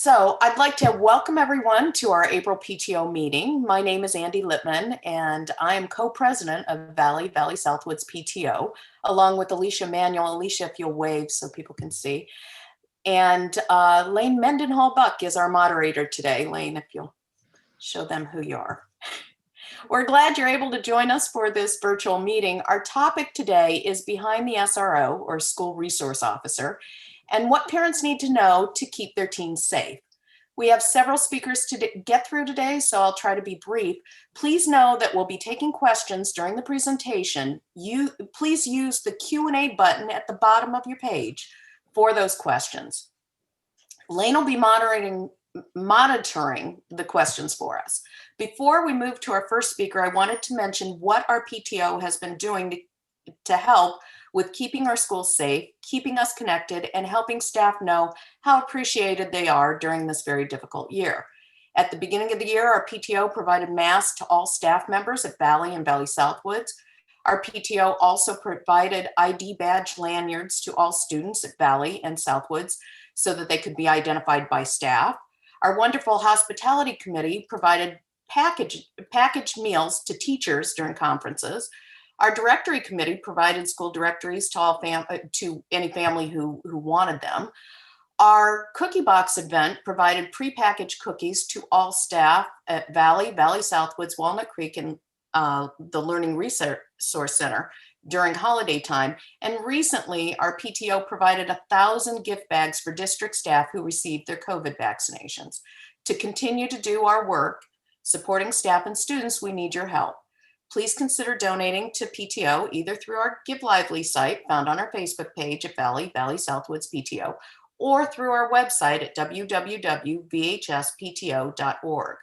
So I'd like to welcome everyone to our April PTO meeting. My name is Andy Lippman, and I am co-president of Valley Southwoods PTO, along with Alicia Manuel. Alicia, if you'll wave so people can see. And Lane Mendenhall-Buck is our moderator today. Lane, if you'll show them who you are. We're glad you're able to join us for this virtual meeting. Our topic today is Behind the SRO, or School Resource Officer, and what parents need to know to keep their teens safe. We have several speakers to get through today, so I'll try to be brief. Please know that we'll be taking questions during the presentation. Please use the Q&A button at the bottom of your page for those questions. Lane will be monitoring the questions for us. Before we move to our first speaker, I wanted to mention what our PTO has been doing to help with keeping our schools safe, keeping us connected, and helping staff know how appreciated they are during this very difficult year. At the beginning of the year, our PTO provided masks to all staff members at Valley and Valley Southwoods. Our PTO also provided ID badge lanyards to all students at Valley and Southwoods so that they could be identified by staff. Our wonderful hospitality committee provided packaged meals to teachers during conferences. Our directory committee provided school directories to any family who wanted them. Our cookie box event provided prepackaged cookies to all staff at Valley Southwoods, Walnut Creek, and the Learning Resource Center during holiday time. And recently, our PTO provided 1,000 gift bags for district staff who received their COVID vaccinations. To continue to do our work, supporting staff and students, we need your help. Please consider donating to PTO either through our Give Lively site found on our Facebook page at Valley Southwoods PTO or through our website at www.vhspto.org.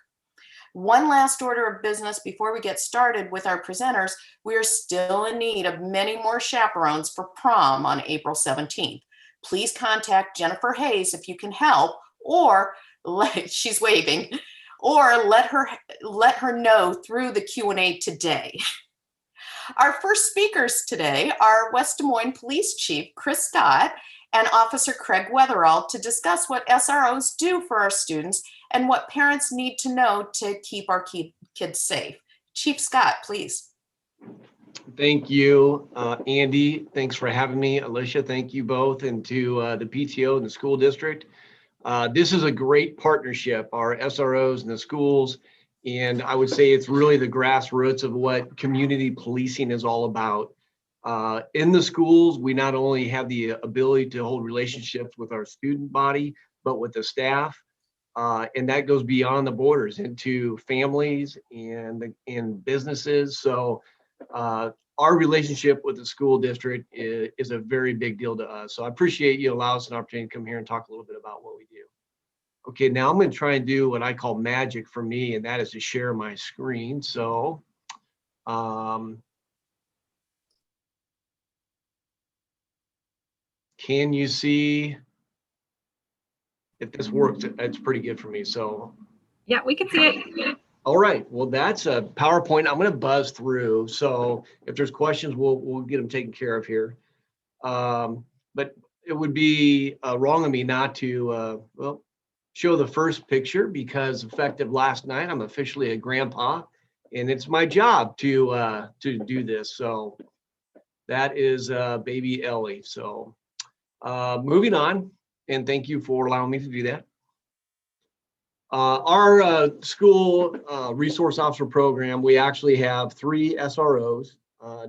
One last order of business before we get started with our presenters. We are still in need of many more chaperones for prom on April 17th. Please contact Jennifer Hayes if you can help, or she's waving, or let her know through the Q&A today. Our first speakers today are West Des Moines Police Chief Chris Scott and Officer Craig Weatherall to discuss what SROs do for our students and what parents need to know to keep our kids safe. Chief Scott, please. Thank you, Andy. Thanks for having me. Alicia, thank you both, and to the PTO and the school district. This is a great partnership, our SROs and the schools, and I would say it's really the grassroots of what community policing is all about. In the schools, we not only have the ability to hold relationships with our student body, but with the staff, and that goes beyond the borders into families and businesses. So our relationship with the school district is a very big deal to us. So I appreciate you allowing us an opportunity to come here and talk a little bit about what we do. Okay, now I'm going to try and do what I call magic for me, and that is to share my screen. So can you see if this works? It's pretty good for me. So yeah, we can see it. All right, well, that's a PowerPoint. I'm going to buzz through. So if there's questions, we'll get them taken care of here. But it would be wrong of me not to, show the first picture, because effective last night, I'm officially a grandpa, and it's my job to do this. So that is baby Ellie. So moving on, and thank you for allowing me to do that. Our school resource officer program, we actually have 3 SROs,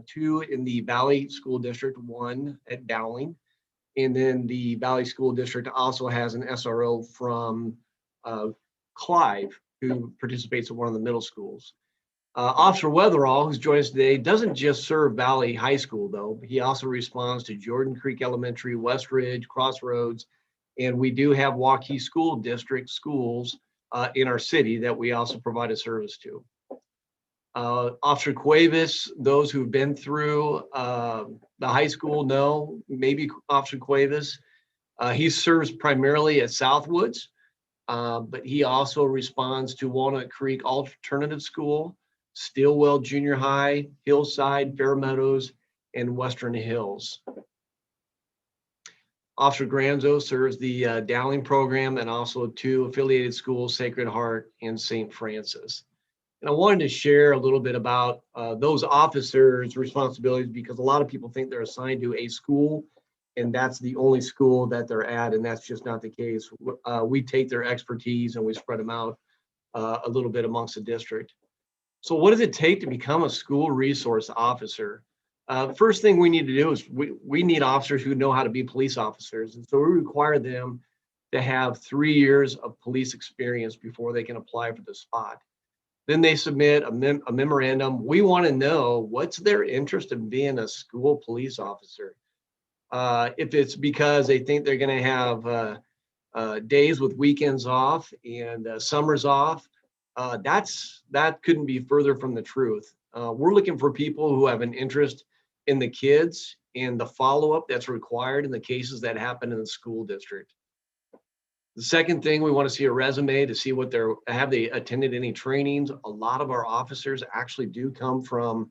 2 in the Valley School District, 1 at Dowling. And then the Valley School District also has an SRO from Clive, who participates in one of the middle schools. Officer Weatherall, who's joined us today, doesn't just serve Valley High School, though. He also responds to Jordan Creek Elementary, West Ridge, Crossroads, and we do have Waukee School District schools in our city that we also provide a service to. Officer Cuevas, those who've been through the high school know maybe Officer Cuevas. He serves primarily at Southwoods, but he also responds to Walnut Creek Alternative School, Stillwell Junior High, Hillside, Fair Meadows, and Western Hills. Officer Granzo serves the Dowling program and also 2 affiliated schools, Sacred Heart and St. Francis. And I wanted to share a little bit about those officers' responsibilities, because a lot of people think they're assigned to a school and that's the only school that they're at, and that's just not the case. We take their expertise and we spread them out a little bit amongst the district. So what does it take to become a school resource officer? First thing we need to do is we need officers who know how to be police officers. And so we require them to have 3 years of police experience before they can apply for the spot. Then they submit a memorandum. We want to know what's their interest in being a school police officer. If it's because they think they're going to have days with weekends off and summers off, that couldn't be further from the truth. We're looking for people who have an interest in the kids and the follow-up that's required in the cases that happen in the school district. The second thing, we want to see a resume to see what have they attended any trainings. A lot of our officers actually do come from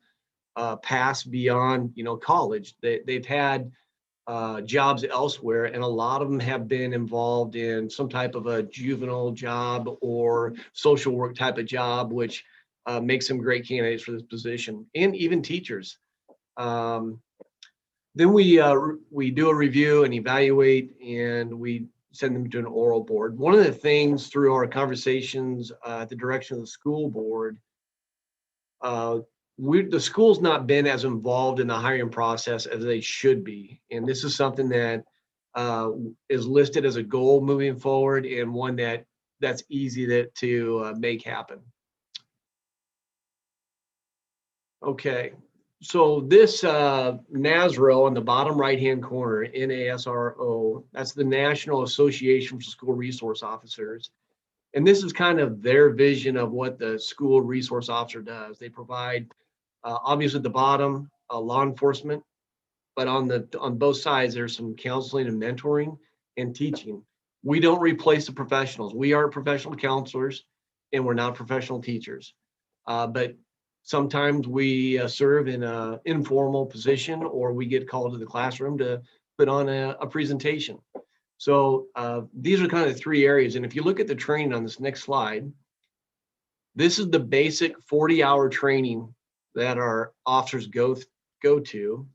past beyond, college. They've had jobs elsewhere, and a lot of them have been involved in some type of a juvenile job or social work type of job, which makes them great candidates for this position, and even teachers. Then we do a review and evaluate, and we send them to an oral board. One of the things through our conversations at the direction of the school board, the school's not been as involved in the hiring process as they should be. And this is something that is listed as a goal moving forward, and one that's easy to make happen. Okay, so this NASRO on the bottom right-hand corner, NASRO, that's the National Association for School Resource Officers. And this is kind of their vision of what the school resource officer does. They provide, obviously at the bottom, law enforcement, but on both sides, there's some counseling and mentoring and teaching. We don't replace the professionals. We are professional counselors, and we're not professional teachers. But sometimes we serve in an informal position, or we get called to the classroom to put on a presentation. So these are kind of the 3 areas. And if you look at the training on this next slide, this is the basic 40-hour training that our officers go to.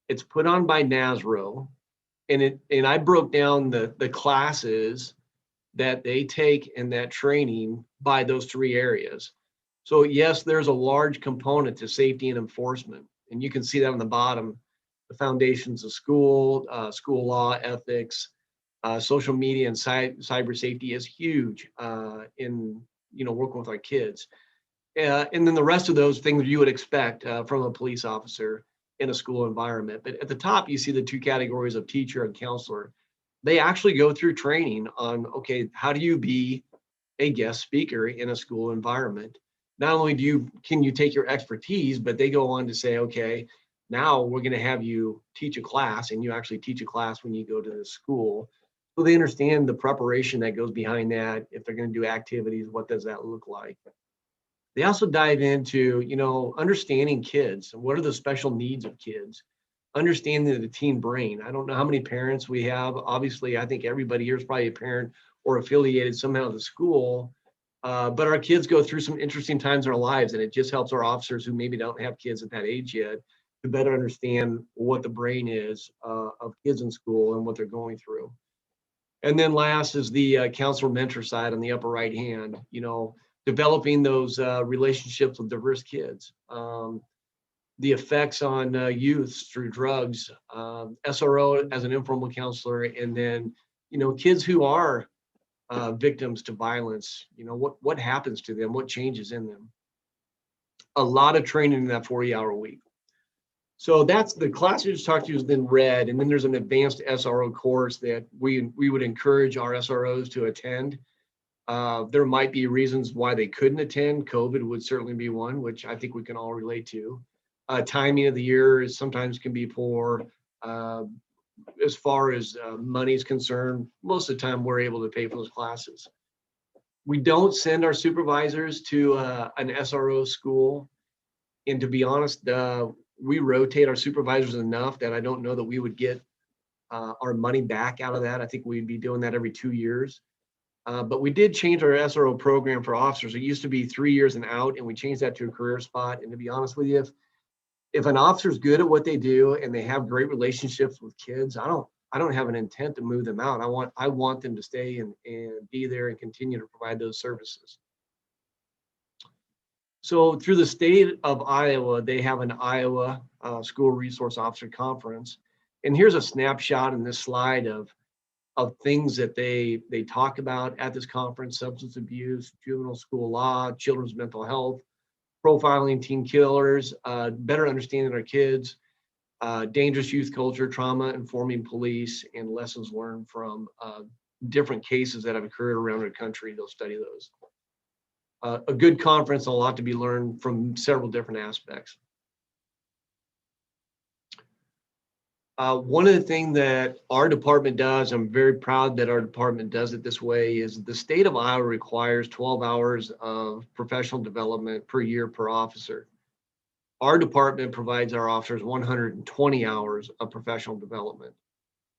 It's put on by NASRO, and I broke down the classes that they take in that training by those 3 areas. So yes, there's a large component to safety and enforcement, and you can see that on the bottom, the foundations of school, school law, ethics, social media, and cyber safety is huge in working with our kids. And then the rest of those things you would expect from a police officer in a school environment. But at the top, you see the 2 categories of teacher and counselor. They actually go through training on, okay, how do you be a guest speaker in a school environment? Not only can you take your expertise, but they go on to say, okay, now we're going to have you teach a class, and you actually teach a class when you go to the school. So they understand the preparation that goes behind that. If they're going to do activities, what does that look like? They also dive into, understanding kids and what are the special needs of kids, understanding the teen brain. I don't know how many parents we have. Obviously, I think everybody here is probably a parent or affiliated somehow to the school. But our kids go through some interesting times in our lives, and it just helps our officers who maybe don't have kids at that age yet to better understand what the brain is of kids in school and what they're going through. And then last is the counselor mentor side on the upper right hand, developing those relationships with diverse kids, the effects on youth through drugs, SRO as an informal counselor, and then, kids who are victims to violence, what happens to them, what changes in them. A lot of training in that 40-hour week. So that's the class you just talked to is then red, and then there's an advanced SRO course that we would encourage our SROs to attend. There might be reasons why they couldn't attend. COVID would certainly be one, which I think we can all relate to. Timing of the year sometimes can be poor. As far as money is concerned, most of the time we're able to pay for those classes. We don't send our supervisors to an SRO school. And to be honest, we rotate our supervisors enough that I don't know that we would get our money back out of that. I think we'd be doing that every 2 years. But we did change our SRO program for officers. It used to be 3 years and out, and we changed that to a career spot. And to be honest with you, if an officer's good at what they do and they have great relationships with kids, I don't have an intent to move them out. I want them to stay and be there and continue to provide those services. So through the state of Iowa, they have an Iowa School Resource Officer Conference. And here's a snapshot in this slide of things that they talk about at this conference: substance abuse, juvenile school law, children's mental health, profiling teen killers, better understanding our kids, dangerous youth culture, trauma informing police, and lessons learned from different cases that have occurred around the country. They'll study those. A good conference, a lot to be learned from several different aspects. One of the things that our department does, I'm very proud that our department does it this way, is the state of Iowa requires 12 hours of professional development per year per officer. Our department provides our officers 120 hours of professional development,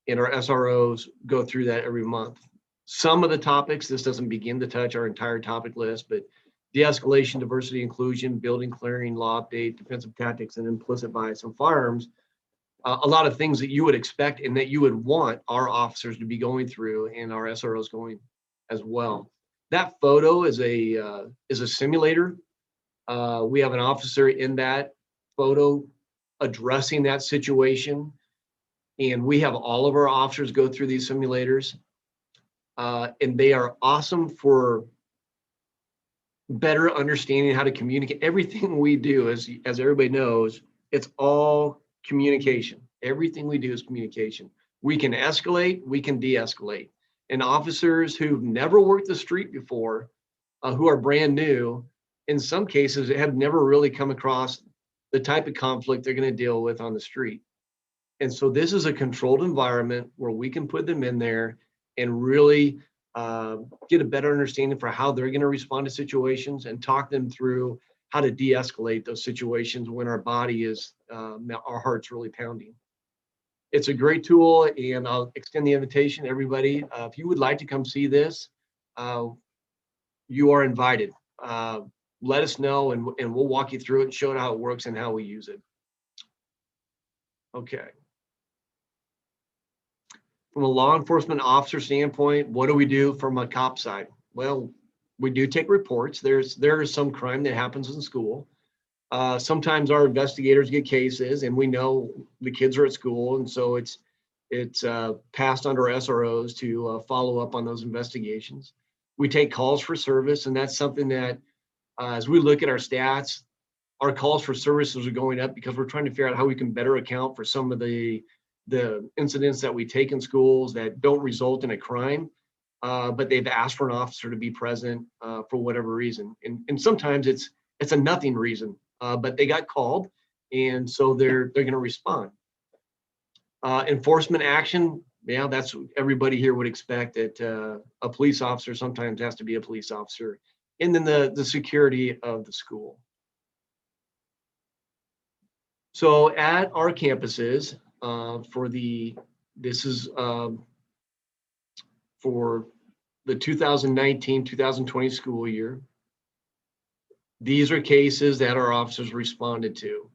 and our SROs go through that every month. Some of the topics, this doesn't begin to touch our entire topic list, but de-escalation, diversity, inclusion, building, clearing, law update, defensive tactics, and implicit bias on firearms. A lot of things that you would expect and that you would want our officers to be going through, and our SROs going as well. That photo is a simulator. We have an officer in that photo addressing that situation, and we have all of our officers go through these simulators, and they are awesome for better understanding how to communicate. Everything we do, as everybody knows, it's all communication. Everything we do is communication. We can escalate, we can de-escalate. And officers who've never worked the street before, who are brand new, in some cases have never really come across the type of conflict they're going to deal with on the street. And so this is a controlled environment where we can put them in there and really get a better understanding for how they're going to respond to situations, and talk them through how to de-escalate those situations when our body is, our heart's really pounding. It's a great tool, and I'll extend the invitation to everybody. If you would like to come see this, you are invited. Let us know, and we'll walk you through it and show you how it works and how we use it. Okay. From a law enforcement officer standpoint, what do we do from a cop side? Well, we do take reports. There is some crime that happens in school. Sometimes our investigators get cases, and we know the kids are at school, and so it's passed under SROs to follow up on those investigations. We take calls for service, and that's something that, as we look at our stats, our calls for services are going up because we're trying to figure out how we can better account for some of the incidents that we take in schools that don't result in a crime, but they've asked for an officer to be present for whatever reason. And sometimes it's a nothing reason, but they got called, and so they're going to respond. Enforcement action, yeah, that's what everybody here would expect, that a police officer sometimes has to be a police officer. And then the security of the school. So at our campuses, for the 2019-2020 school year, these are cases that our officers responded to.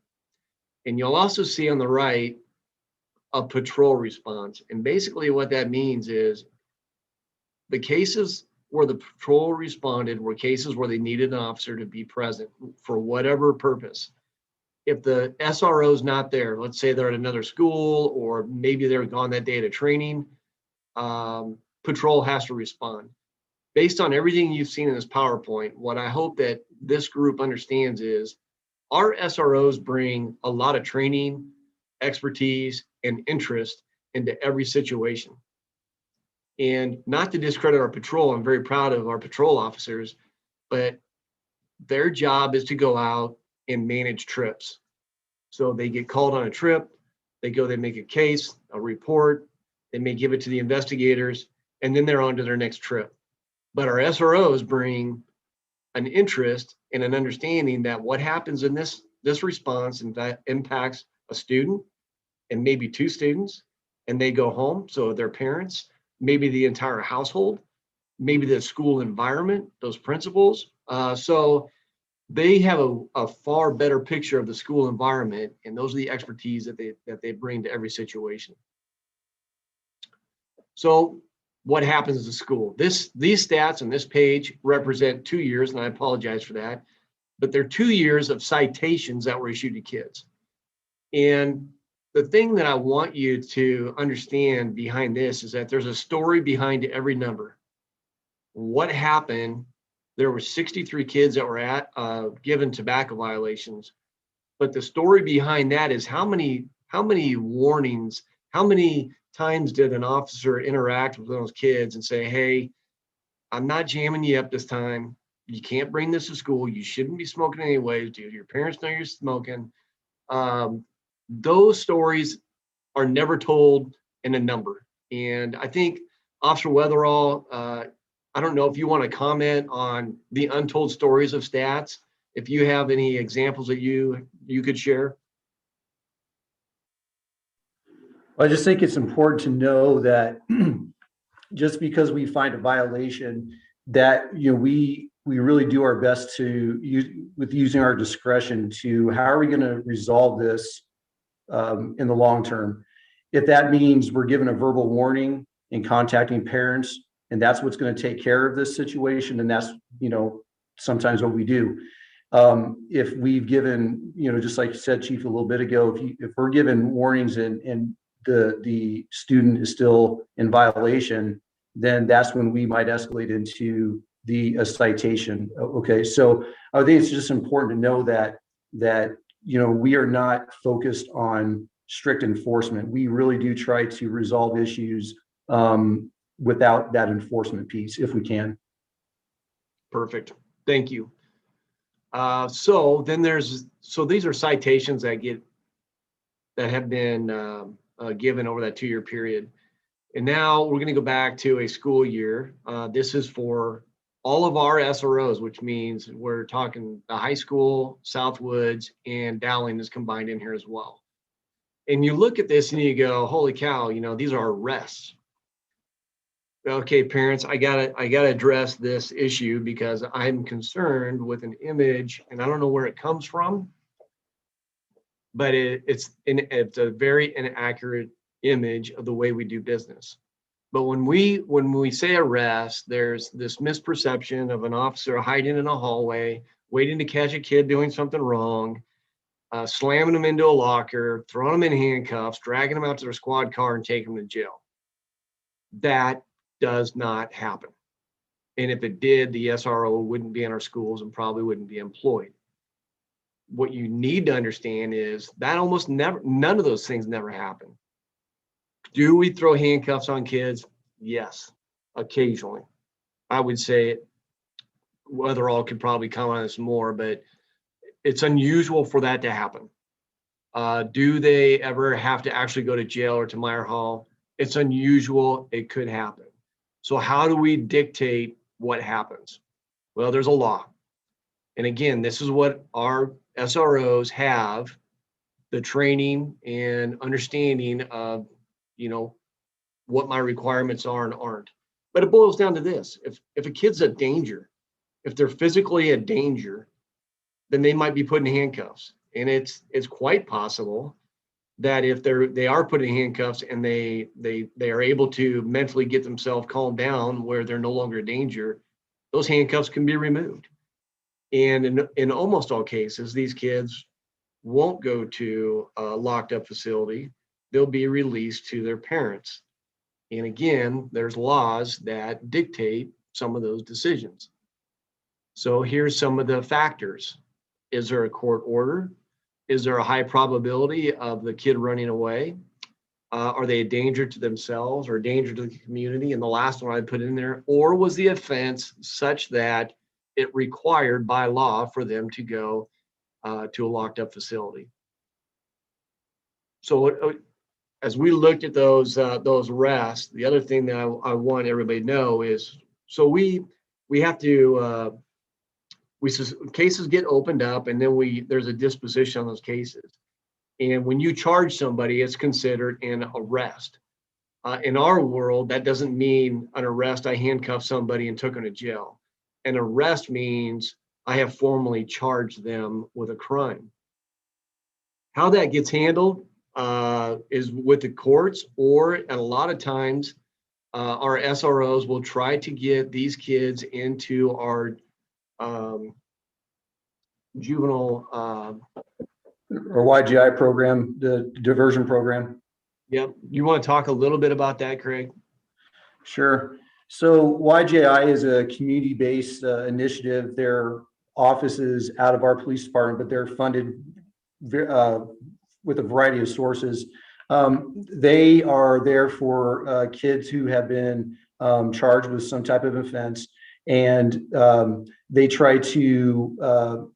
And you'll also see on the right a patrol response. And basically what that means is the cases where the patrol responded were cases where they needed an officer to be present for whatever purpose. If the SRO is not there, let's say they're at another school, or maybe they're gone that day to training, patrol has to respond. Based on everything you've seen in this PowerPoint, what I hope that this group understands is our SROs bring a lot of training, expertise, and interest into every situation. And not to discredit our patrol, I'm very proud of our patrol officers, but their job is to go out and manage trips. So they get called on a trip, they go, they make a case, a report, they may give it to the investigators, and then they're on to their next trip. But our SROs bring an interest and an understanding that what happens in this response, and that impacts a student and maybe two students, and they go home. So their parents, maybe the entire household, maybe the school environment, those principals. So they have a far better picture of the school environment, and those are the expertise that they bring to every situation. So what happens at the school? These stats on this page represent 2 years, and I apologize for that, but they're 2 years of citations that were issued to kids. And the thing that I want you to understand behind this is that there's a story behind every number. What happened? There were 63 kids that were given tobacco violations, but the story behind that is how many warnings, how many times did an officer interact with those kids and say, hey, I'm not jamming you up this time. You can't bring this to school. You shouldn't be smoking anyways. Do your parents know you're smoking? Those stories are never told in a number. And I think Officer Weatherall, I don't know if you want to comment on the untold stories of stats, if you have any examples that you could share. I just think it's important to know that just because we find a violation, that we really do our best to using our discretion to how are we going to resolve this in the long term. If that means we're given a verbal warning and contacting parents, and that's what's going to take care of this situation, and that's sometimes what we do. If we've given, just like you said, Chief, a little bit ago, if we're given warnings and the student is still in violation, then that's when we might escalate into a citation. Okay, so I think it's just important to know that we are not focused on strict enforcement. We really do try to resolve issues without that enforcement piece, if we can. Perfect. Thank you. So these are citations that have been given over that 2-year period. And now we're going to go back to a school year. This is for all of our SROs, which means we're talking the high school, Southwoods, and Dowling is combined in here as well. And you look at this and you go, holy cow, these are arrests. Okay, parents, I gotta address this issue because I'm concerned with an image, and I don't know where it comes from, but it's a very inaccurate image of the way we do business. But when we say arrest, there's this misperception of an officer hiding in a hallway, waiting to catch a kid doing something wrong, slamming them into a locker, throwing them in handcuffs, dragging them out to their squad car and taking them to jail. That does not happen. And if it did, the SRO wouldn't be in our schools and probably wouldn't be employed. What you need to understand is that none of those things never happen. Do we throw handcuffs on kids? Yes, occasionally. I would say Weatherall could probably comment on this more, but it's unusual for that to happen. Do they ever have to actually go to jail or to Meyer Hall? It's unusual. It could happen. So how do we dictate what happens? Well, there's a law. And again, this is what our SROs have, the training and understanding of, what my requirements are and aren't. But it boils down to this. If a kid's a danger, if they're physically a danger, then they might be put in handcuffs. And it's quite possible that if they are put in handcuffs and they are able to mentally get themselves calmed down where they're no longer a danger, those handcuffs can be removed. And in almost all cases, these kids won't go to a locked up facility. They'll be released to their parents. And again, there's laws that dictate some of those decisions. So here's some of the factors. Is there a court order? Is there a high probability of the kid running away? Are they a danger to themselves or a danger to the community? And the last one I put in there, or was the offense such that it required by law for them to go to a locked up facility? So as we looked at those arrests, the other thing that I want everybody to know is, so we have to, cases get opened up and then there's a disposition on those cases. And when you charge somebody, it's considered an arrest. In our world, that doesn't mean an arrest, I handcuff somebody and took them to jail. An arrest means I have formally charged them with a crime. How that gets handled is with the courts, or and a lot of times our SROs will try to get these kids into our juvenile. Or YGI program, the diversion program. Yep. You want to talk a little bit about that, Craig? Sure. So YGI is a community-based initiative. Their office is out of our police department, but they're funded with a variety of sources. They are there for kids who have been charged with some type of offense, and they try to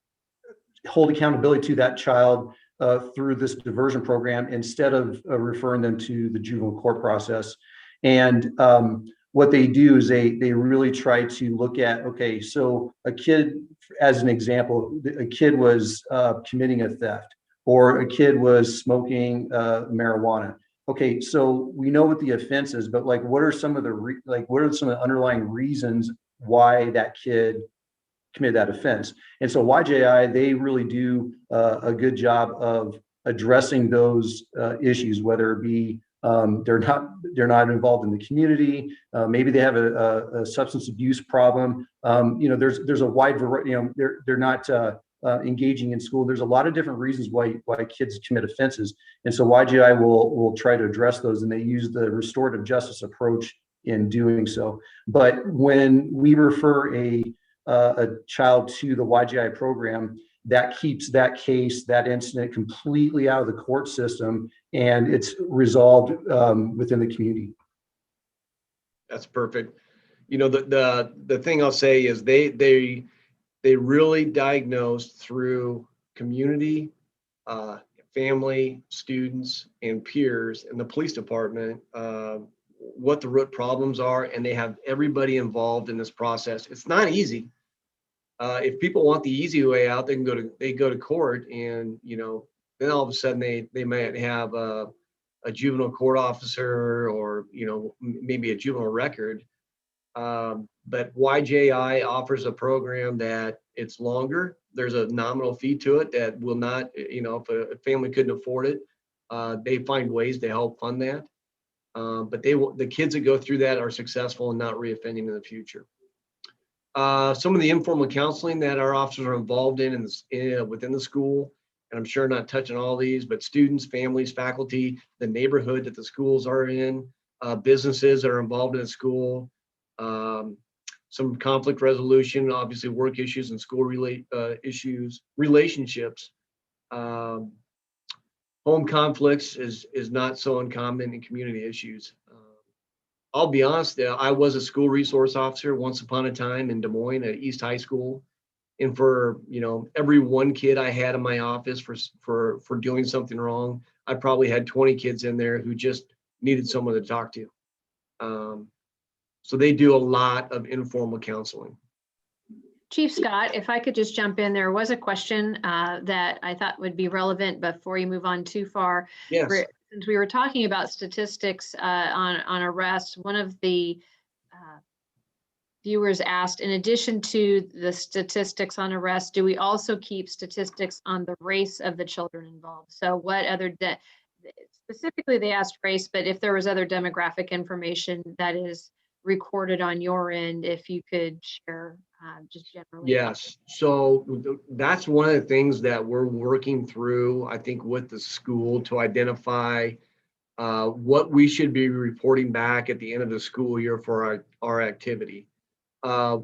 hold accountability to that child through this diversion program instead of referring them to the juvenile court process. And what they do is they really try to look at, okay, so a kid, as an example, a kid was committing a theft, or a kid was smoking marijuana. Okay, so we know what the offense is, but like, what are some of the underlying reasons why that kid committed that offense? And so YJI, they really do a good job of addressing those issues, whether it be they're not involved in the community, maybe they have a substance abuse problem. There's a wide variety. They're not engaging in school. There's a lot of different reasons why kids commit offenses, and so YGI will try to address those, and they use the restorative justice approach in doing so. But when we refer a child to the YGI program, that keeps that case, that incident, completely out of the court system, and it's resolved within the community. That's perfect. The thing I'll say is they really diagnosed through community, family, students, and peers in the police department what the root problems are, and they have everybody involved in this process. It's not easy. If people want the easy way out, they go to court, and then all of a sudden they might have a juvenile court officer, or maybe a juvenile record. But YJI offers a program that it's longer. There's a nominal fee to it that will not, if a family couldn't afford it, they find ways to help fund that. But the kids that go through that are successful and not reoffending in the future. Some of the informal counseling that our officers are involved in within the school, and I'm sure not touching all these, but students, families, faculty, the neighborhood that the schools are in, businesses that are involved in the school, some conflict resolution, obviously work issues and school issues, relationships. Home conflicts is not so uncommon in community issues. I'll be honest, I was a school resource officer once upon a time in Des Moines at East High School. And for, every one kid I had in my office for doing something wrong, I probably had 20 kids in there who just needed someone to talk to. So they do a lot of informal counseling. Chief Scott, if I could just jump in, there was a question that I thought would be relevant before you move on too far. Yes. Since we were talking about statistics on arrests, one of the viewers asked, in addition to the statistics on arrests, do we also keep statistics on the race of the children involved? So what other, specifically they asked race, but if there was other demographic information that is recorded on your end, if you could share just generally. Yes, so that's one of the things that we're working through, I think, with the school to identify what we should be reporting back at the end of the school year for our activity.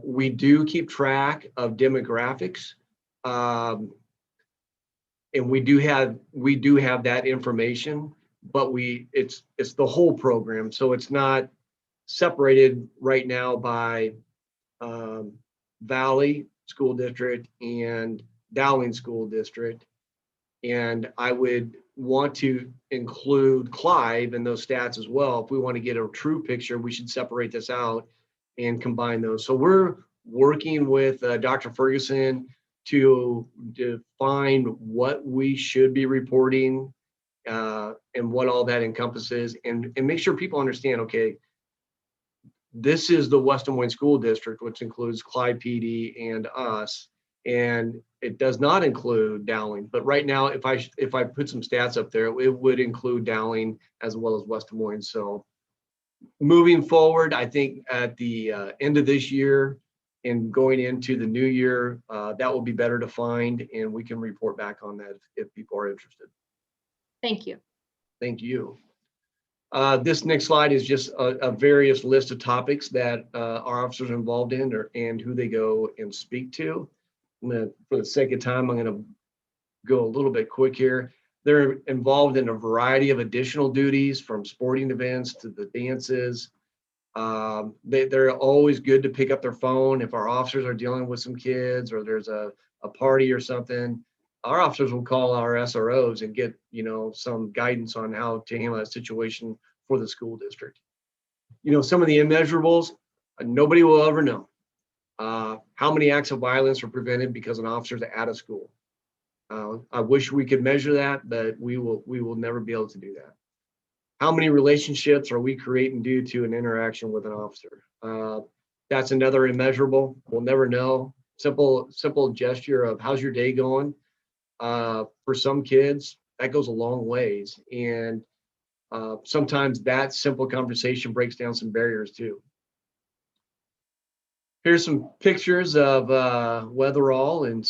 We do keep track of demographics, and we do have that information, but it's the whole program, so it's not separated right now by Valley School District and Dowling School District. And I would want to include Clive in those stats as well. If we want to get a true picture, we should separate this out and combine those. So we're working with Dr. Ferguson to define what we should be reporting and what all that encompasses, and make sure people understand, okay, this is the West Des Moines School District, which includes Clyde PD and us, and it does not include Dowling. But right now, if I put some stats up there, it would include Dowling as well as West Des Moines. So moving forward, I think at the end of this year and going into the new year, that will be better defined, and we can report back on that if people are interested. Thank you. Thank you. This next slide is just a various list of topics that our officers are involved in and who they go and speak to. For the sake of time, I'm going to go a little bit quick here. They're involved in a variety of additional duties, from sporting events to the dances. They're always good to pick up their phone if our officers are dealing with some kids or there's a party or something. Our officers will call our SROs and get, some guidance on how to handle that situation for the school district. Some of the immeasurables, nobody will ever know. How many acts of violence were prevented because an officer's out of school? I wish we could measure that, but we will never be able to do that. How many relationships are we creating due to an interaction with an officer? That's another immeasurable. We'll never know. Simple gesture of how's your day going? For some kids, that goes a long ways. And sometimes that simple conversation breaks down some barriers too. Here's some pictures of Weatherall and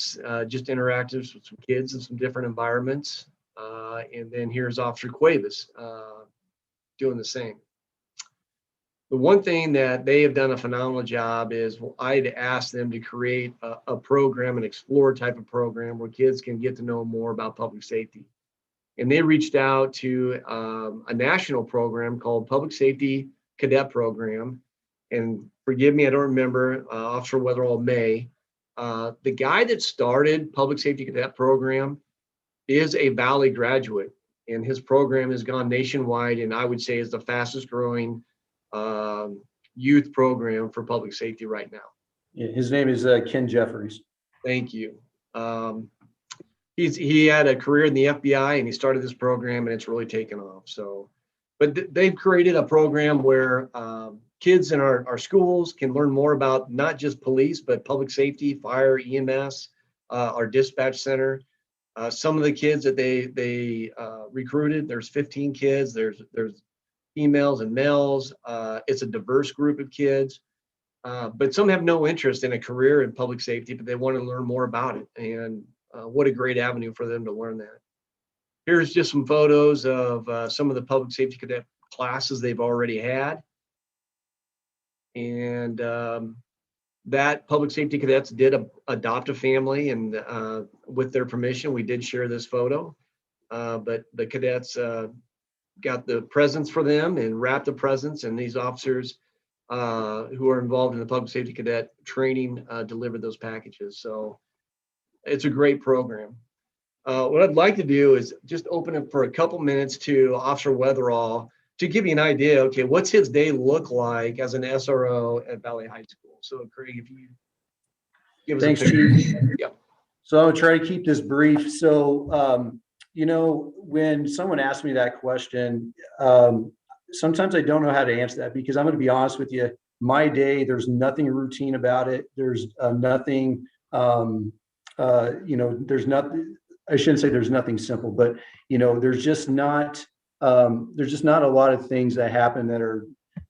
just interactives with some kids in some different environments. And then here's Officer Cuevas doing the same. The one thing that they have done a phenomenal job is I'd asked them to create a program, an Explorer type of program where kids can get to know more about public safety. And they reached out to a national program called Public Safety Cadet Program. And forgive me, I don't remember, Officer Weatherall may. The guy that started Public Safety Cadet Program is a Valley graduate, and his program has gone nationwide, and I would say is the fastest growing youth program for public safety right now. Yeah, his name is Ken Jeffries. Thank you. He had a career in the FBI, and he started this program, and it's really taken off. So, but they've created a program where kids in our schools can learn more about not just police, but public safety, fire, EMS, our dispatch center. Some of the kids that they recruited, there's 15 kids. There's females and males. It's a diverse group of kids, but some have no interest in a career in public safety, but they want to learn more about it. And what a great avenue for them to learn that. Here's just some photos of some of the public safety cadet classes they've already had. And that public safety cadets did adopt a family, and with their permission, we did share this photo. But the cadets got the presents for them and wrapped the presents, and these officers who are involved in the public safety cadet training delivered those packages. So it's a great program. What I'd like to do is just open it for a couple minutes to Officer Weatherall to give you an idea, okay, what's his day look like as an SRO at Valley High School? So Craig, if you give us Thanks, a picture. Chief. Yeah. So I'm gonna try to keep this brief. So, when someone asks me that question, sometimes I don't know how to answer that, because I'm going to be honest with you. My day, there's nothing routine about it. There's nothing, there's nothing, I shouldn't say there's nothing simple, but, there's just not a lot of things that happen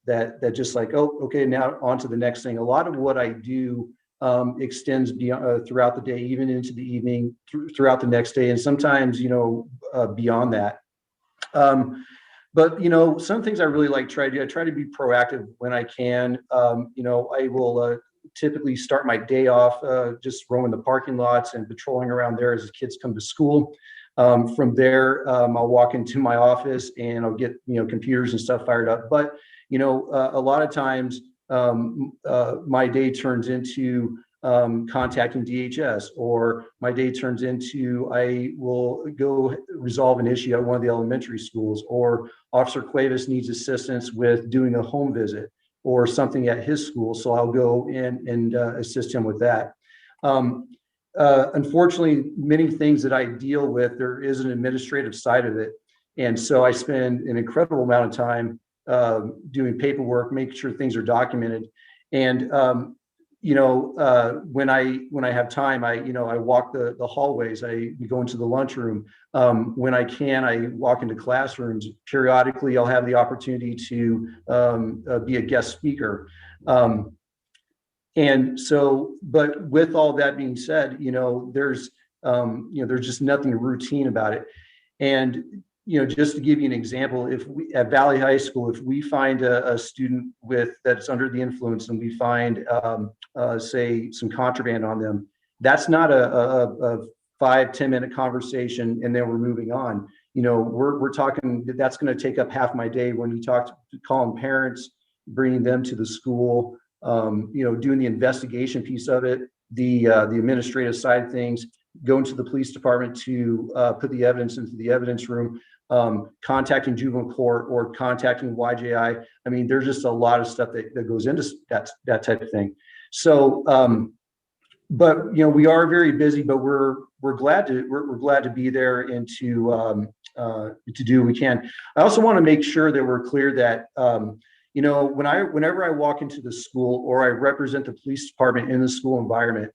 that just like, oh, okay, now on to the next thing. A lot of what I do extends beyond throughout the day, even into the evening, throughout the next day, and sometimes beyond that. But some things I really like try to do. I try to be proactive when I can. I will typically start my day off just roaming the parking lots and patrolling around there as the kids come to school. From there, I'll walk into my office and I'll get computers and stuff fired up. But a lot of times my day turns into contacting DHS, or my day turns into I will go resolve an issue at one of the elementary schools, or Officer Cuevas needs assistance with doing a home visit or something at his school, so I'll go in and assist him with that. Unfortunately, many things that I deal with, there is an administrative side of it. And so I spend an incredible amount of time doing paperwork, making sure things are documented. And when I have time, I walk the hallways. I go into the lunchroom. When I can, I walk into classrooms. Periodically, I'll have the opportunity to be a guest speaker. And so, but with all that being said, there's just nothing routine about it. And just to give you an example, if we at Valley High School, if we find a student that's under the influence, and we find say some contraband on them, that's not a 5-10 minute conversation and then we're moving on. We're talking, that's going to take up half my day when you calling parents, bringing them to the school, doing the investigation piece of it, the administrative side of things, going to the police department to put the evidence into the evidence room, contacting juvenile court or contacting YJI. I mean, there's just a lot of stuff that goes into that type of thing. So, but we are very busy, but we're glad to be there and to do what we can. I also want to make sure that we're clear that whenever I walk into the school or I represent the police department in the school environment,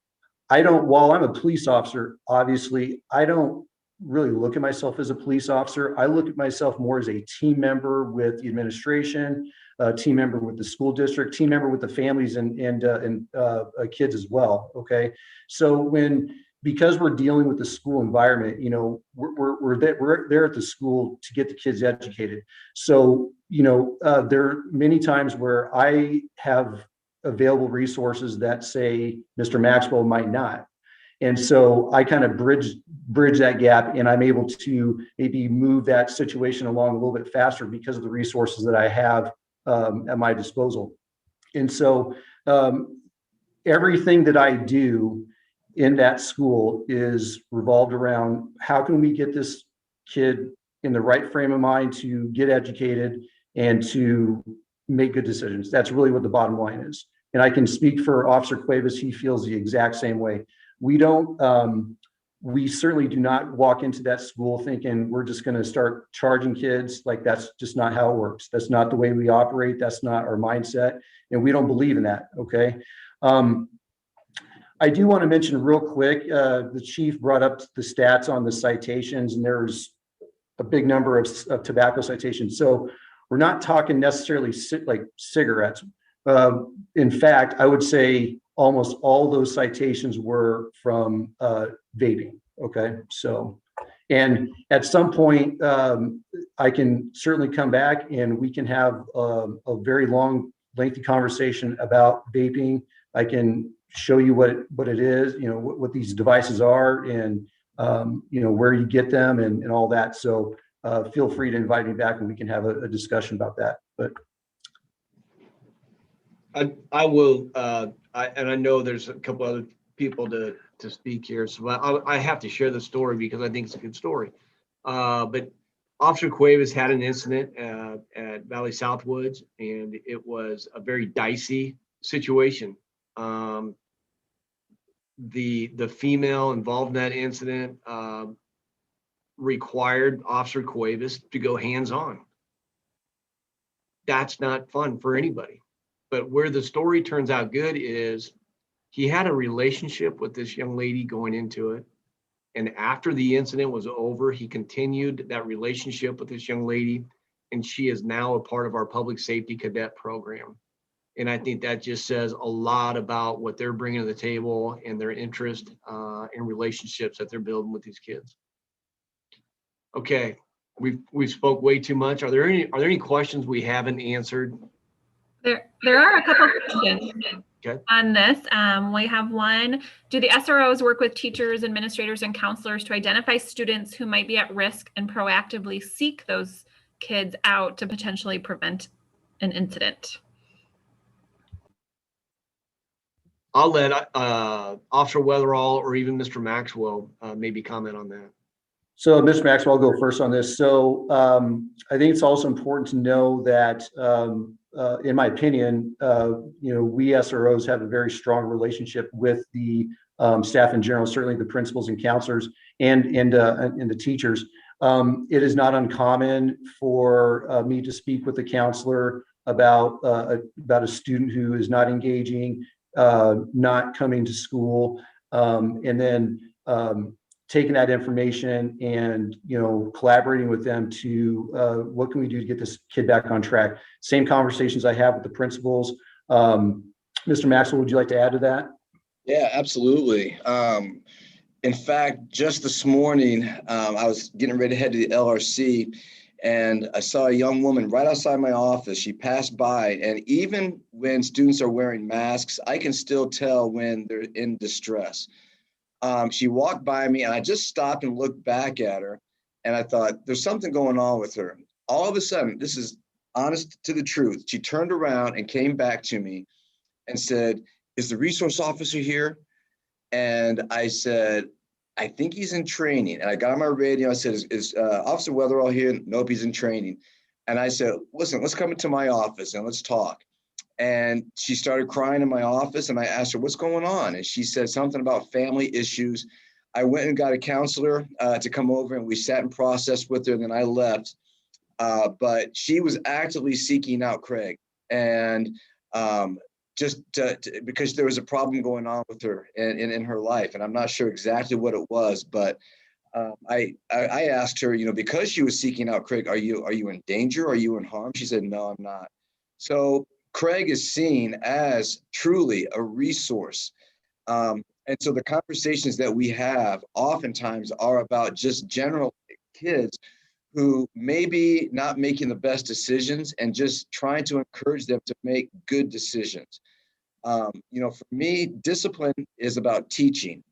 while I'm a police officer, obviously, I don't really look at myself as a police officer. I look at myself more as a team member with the administration, a team member with the school district, team member with the families and kids as well. Okay. So because we're dealing with the school environment, we're there at the school to get the kids educated. So, there are many times where I have available resources that say Mr. Maxwell might not. And so I kind of bridge that gap, and I'm able to maybe move that situation along a little bit faster because of the resources that I have at my disposal. And so everything that I do in that school is revolved around how can we get this kid in the right frame of mind to get educated and to make good decisions. That's really what the bottom line is. And I can speak for Officer Cuevas. He feels the exact same way. We certainly do not walk into that school thinking we're just going to start charging kids. Like, that's just not how it works. That's not the way we operate. That's not our mindset. And we don't believe in that. Okay. I do want to mention real quick, the chief brought up the stats on the citations, and there's a big number of tobacco citations. So we're not talking necessarily like cigarettes. In fact, I would say almost all those citations were from vaping. Okay. So, and at some point, I can certainly come back and we can have a very long, lengthy conversation about vaping. I can show you what it is, what these devices are, and where you get them and all that. So feel free to invite me back and we can have a discussion about that. But I will, and I know there's a couple other people to speak here, so I have to share the story because I think it's a good story. But Officer Cuevas had an incident at Valley Southwoods, and it was a very dicey situation. The female involved in that incident required Officer Cuevas to go hands-on. That's not fun for anybody. But where the story turns out good is he had a relationship with this young lady going into it. And after the incident was over, he continued that relationship with this young lady. And she is now a part of our public safety cadet program. And I think that just says a lot about what they're bringing to the table and their interest in relationships that they're building with these kids. Okay, we've spoke way too much. Are there any questions we haven't answered? There are a couple of questions on this. We have one. Do the SROs work with teachers, administrators, and counselors to identify students who might be at risk and proactively seek those kids out to potentially prevent an incident? I'll let Officer Weatherall or even Mr. Maxwell maybe comment on that. So Mr. Maxwell, I'll go first on this. So I think it's also important to know that in my opinion, we SROs have a very strong relationship with the staff in general, certainly the principals and counselors and the teachers. It is not uncommon for me to speak with the counselor about a student who is not engaging, not coming to school, and then taking that information and collaborating with them to what can we do to get this kid back on track. Same conversations I have with the principals. Mr. Maxwell, would you like to add to that? Yeah, absolutely. In fact, just this morning, I was getting ready to head to the LRC, and I saw a young woman right outside my office. She passed by, and even when students are wearing masks, I can still tell when they're in distress. She walked by me, and I just stopped and looked back at her, and I thought, there's something going on with her. All of a sudden, this is honest to the truth, she turned around and came back to me and said, "Is the resource officer here?" And I said, "I think he's in training." And I got on my radio. I said, is Officer Weatherall here? Nope, he's in training. And I said, "Listen, let's come into my office and let's talk." And she started crying in my office, and I asked her, "What's going on?" And she said something about family issues. I went and got a counselor to come over, and we sat and processed with her, and then I left. But she was actively seeking out Craig. And because there was a problem going on with her in her life, and I'm not sure exactly what it was, but I asked her, because she was seeking out Craig, are you in danger? Are you in harm? She said, "No, I'm not." So Craig is seen as truly a resource, and so the conversations that we have oftentimes are about just general kids who may be not making the best decisions, and just trying to encourage them to make good decisions. For me, discipline is about teaching.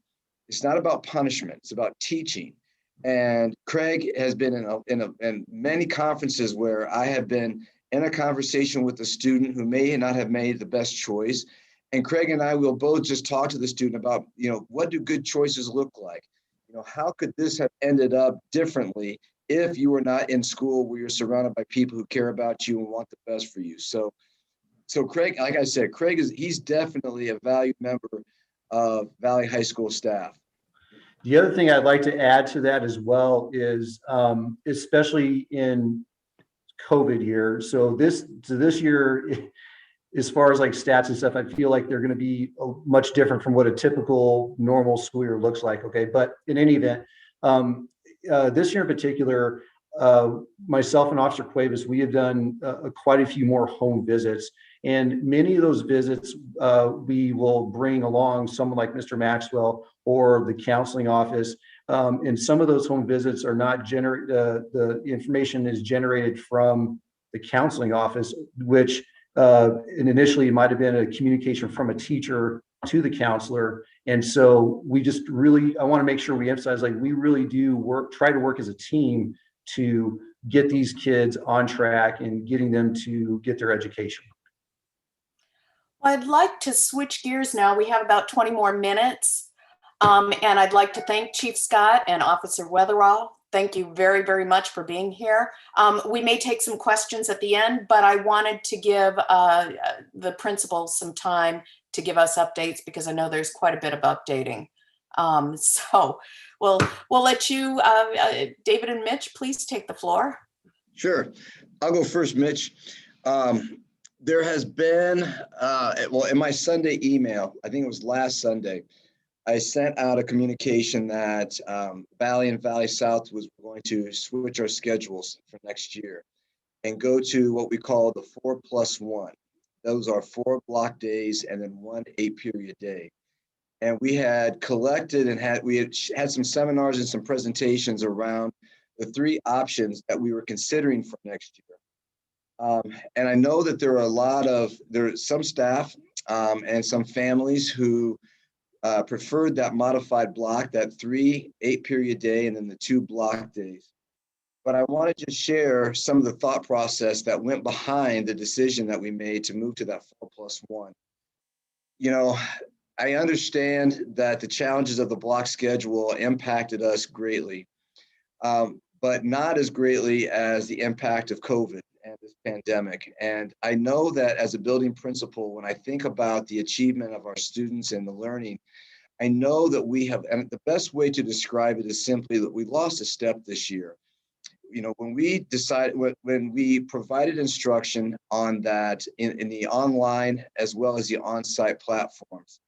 It's not about punishment. It's about teaching. And Craig has been in many conferences where I have been in a conversation with a student who may not have made the best choice. And Craig and I will both just talk to the student about, what do good choices look like? How could this have ended up differently if you were not in school where you're surrounded by people who care about you and want the best for you? So Craig, like I said, he's definitely a valued member of Valley High School staff. The other thing I'd like to add to that as well is, especially in COVID year. So this year, as far as like stats and stuff, I feel like they're going to be much different from what a typical normal school year looks like. Okay. But in any event, this year in particular, myself and Officer Cuevas, we have done quite a few more home visits, and many of those visits, we will bring along someone like Mr. Maxwell or the counseling office. And some of those home visits are not the information is generated from the counseling office, which and initially it might have been a communication from a teacher to the counselor. And so we just really, I want to make sure we emphasize, like, we really do try to work as a team to get these kids on track and getting them to get their education. I'd like to switch gears now. We have about 20 more minutes. And I'd like to thank Chief Scott and Officer Weatherall. Thank you very, very much for being here. We may take some questions at the end, but I wanted to give the principals some time to give us updates, because I know there's quite a bit of updating. So we'll let you, David and Mitch, please take the floor. Sure. I'll go first, Mitch. There has been, in my Sunday email, I think it was last Sunday, I sent out a communication that Valley and Valley South was going to switch our schedules for next year and go to what we call the 4+1. Those are 4 block days and then 1 8-period day. And we had collected and we had some seminars and some presentations around the 3 options that we were considering for next year. And I know that there are some staff and some families who preferred that modified block, that 3 8-period day, and then the 2 block days. But I wanted to share some of the thought process that went behind the decision that we made to move to that 4+1. I understand that the challenges of the block schedule impacted us greatly, but not as greatly as the impact of COVID and this pandemic. And I know that as a building principal, when I think about the achievement of our students and the learning, I know that we have, and the best way to describe it is simply that we lost a step this year. when we decided, when we provided instruction on that in the online as well as the on-site platforms,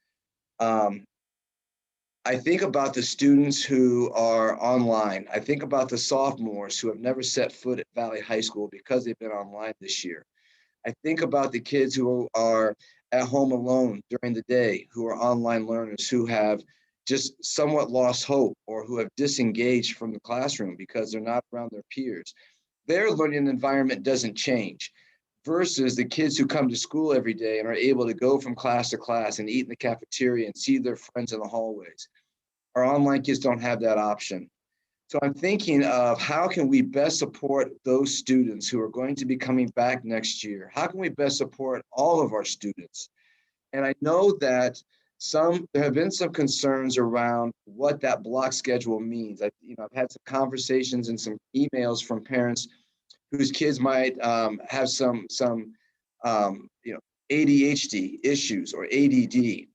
I think about the students who are online. I think about the sophomores who have never set foot at Valley High School because they've been online this year. I think about the kids who are at home alone during the day, who are online learners, who have just somewhat lost hope or who have disengaged from the classroom because they're not around their peers. Their learning environment doesn't change versus the kids who come to school every day and are able to go from class to class and eat in the cafeteria and see their friends in the hallways. Our online kids don't have that option. So I'm thinking of how can we best support those students who are going to be coming back next year? How can we best support all of our students? And I know that there have been some concerns around what that block schedule means. I've had some conversations and some emails from parents whose kids might have some ADHD issues or ADD.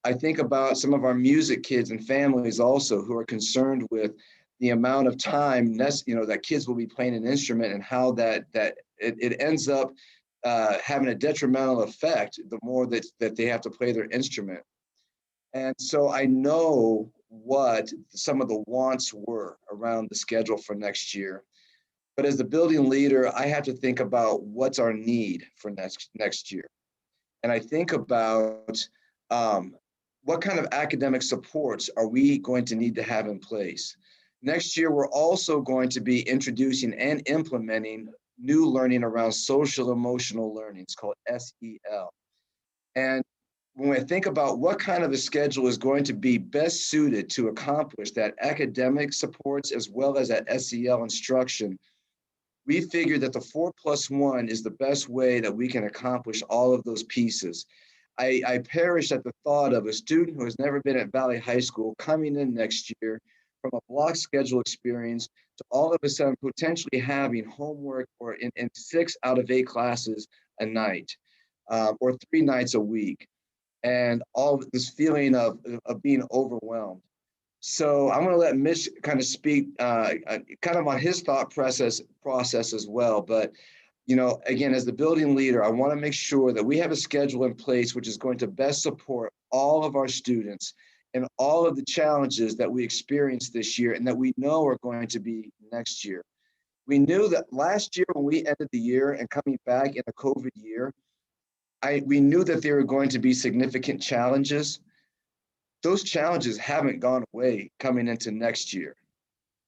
I think about some of our music kids and families also who are concerned with the amount of time that kids will be playing an instrument and how that it ends up having a detrimental effect the more that they have to play their instrument. And so I know what some of the wants were around the schedule for next year. But as the building leader, I have to think about what's our need for next year. And I think about what kind of academic supports are we going to need to have in place. Next year, we're also going to be introducing and implementing new learning around social emotional learning. It's called SEL. And when I think about what kind of a schedule is going to be best suited to accomplish that academic supports as well as that SEL instruction, we figured that the 4+1 is the best way that we can accomplish all of those pieces. I perish at the thought of a student who has never been at Valley High School coming in next year from a block schedule experience to all of a sudden potentially having homework or in 6 out of 8 classes a night or 3 nights a week, and all this feeling of being overwhelmed. So I'm going to let Mitch kind of speak kind of on his thought process as well. But, again, as the building leader, I want to make sure that we have a schedule in place which is going to best support all of our students and all of the challenges that we experienced this year and that we know are going to be next year. We knew that last year when we ended the year and coming back in a COVID year, we knew that there were going to be significant challenges. Those challenges haven't gone away coming into next year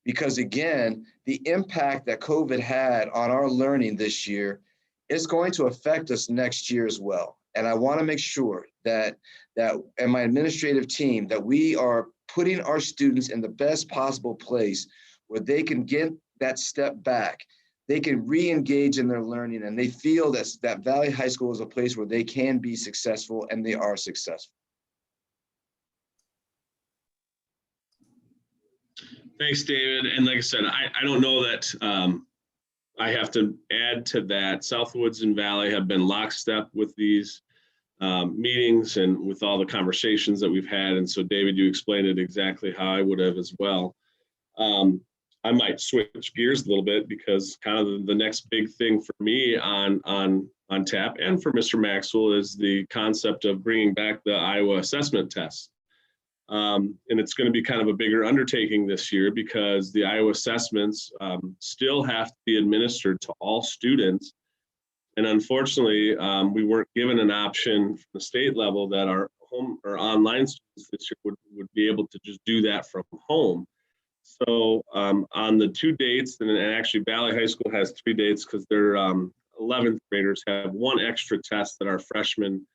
because, again, the impact that COVID had on our learning this year is going to affect us next year as well. And I want to make sure that and my administrative team, that we are putting our students in the best possible place where they can get that step back. They can re-engage in their learning and they feel that Valley High School is a place where they can be successful and they are successful. Thanks, David. And like I said, I don't know that I have to add to that. Southwoods and Valley have been lockstep with these meetings and with all the conversations that we've had. And so, David, you explained it exactly how I would have as well. I might switch gears a little bit because kind of the next big thing for me on tap and for Mr. Maxwell is the concept of bringing back the Iowa assessment test. And it's going to be kind of a bigger undertaking this year because the Iowa assessments still have to be administered to all students. And unfortunately, we weren't given an option from the state level that our home or online students this year would be able to just do that from home. So on the 2 dates, and actually Valley High School has 3 dates because their 11th graders have 1 extra test that our freshman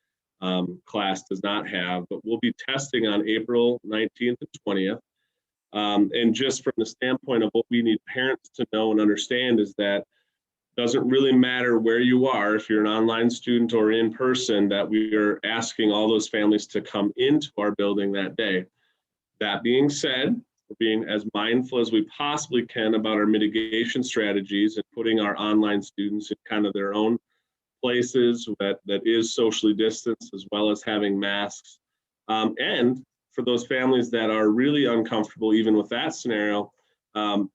class does not have, but we'll be testing on April 19th and 20th. And just from the standpoint of what we need parents to know and understand is that it doesn't really matter where you are, if you're an online student or in person, that we are asking all those families to come into our building that day. That being said, we're being as mindful as we possibly can about our mitigation strategies and putting our online students in kind of their own places that is socially distanced, as well as having masks. And for those families that are really uncomfortable, even with that scenario,